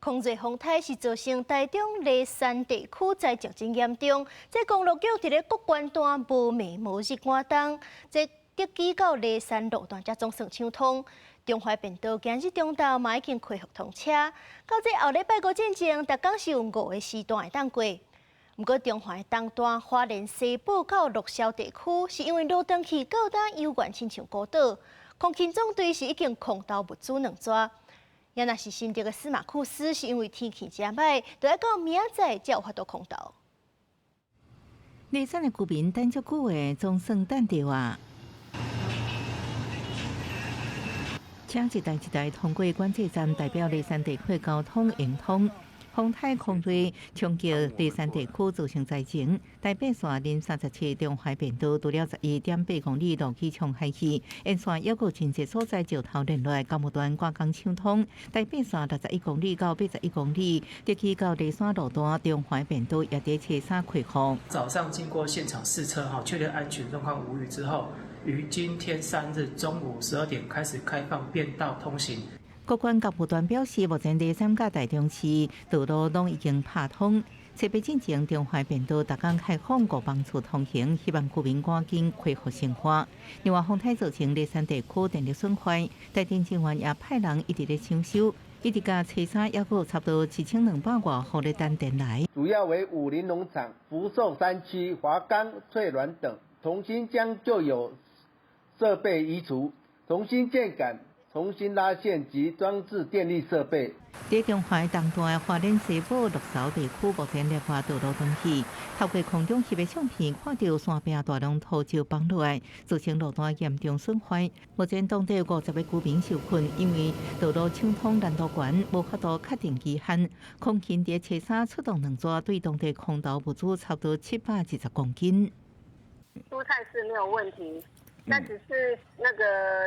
狂热风台是造成台中梨山地区灾情真严重。这公路局伫咧各关段无暝无日关灯，这直击到梨山路段才总算畅通。中华便道今日中昼嘛已经恢复通车，到这后礼拜五进前，逐工是有5个时段会当过。不过中华的东段花莲西部到鹿萧地区，是因为路灯去高单有原亲像孤岛，空勤总队是已经空投物资2抓。也若是新竹的司马库斯，是因为天气真歹，就要到明仔才有法度空投。梨山的居民等足久的，总算等到啊！车一台一台通过管制站，代表梨山地区交通圆通。风台狂雷冲击梨山地区造成灾情，台北线临37中华便道除了11.8公里路基冲海去，沿线还有真侪所在石头连落高木段挂工抢通。台北线61公里到81公里，直去到梨山路段中华便道也在车衫开放。早上经过现场试车确认安全状况无虞之后，于今天3日中午12点开始开放便道通行。各关各部段表示，目前梨山甲台中市道路拢已经拍通。设备进前，中华便道逐工开放各帮处通行，希望居民赶紧恢复生活。另外，风台造成梨山地区电力损坏，台电警员也派人一直咧抢修，一直甲车衫还有差不多7200外户咧等电来。主要为武林农场、福寿山区、华冈、翠峦等，重新将旧有设备移除，重新建杆。重新拉线及装置电力设备。在中华东段花莲西部鹿巢地区，目前劣化道路灯起，透过空中翕的相片，看到山边大量土石崩落来，造成路段严重损坏。目前当地50个居民受困，因为道路抢通难度悬，无法度确定期限。空勤在车衫出动2抓，对当地空投物资差不多720公斤。蔬菜是没有问题。那只是那个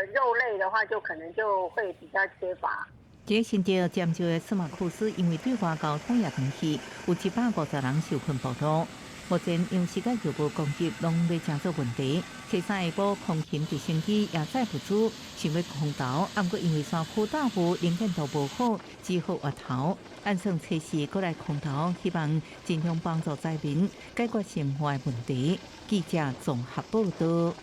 肉类的话，就可能就会比较缺乏。这新竹尖石的司马库斯因为对外交通也断去，有150人受困暴露。目前因世界邮报攻击拢未正做问题，车衫下晡空勤直升机也载物资想要空投，不过因为山区大雾，能见度无好，只好滑头。按算测试过来空投，希望尽量帮助灾民解决生活问题。记者综合报道。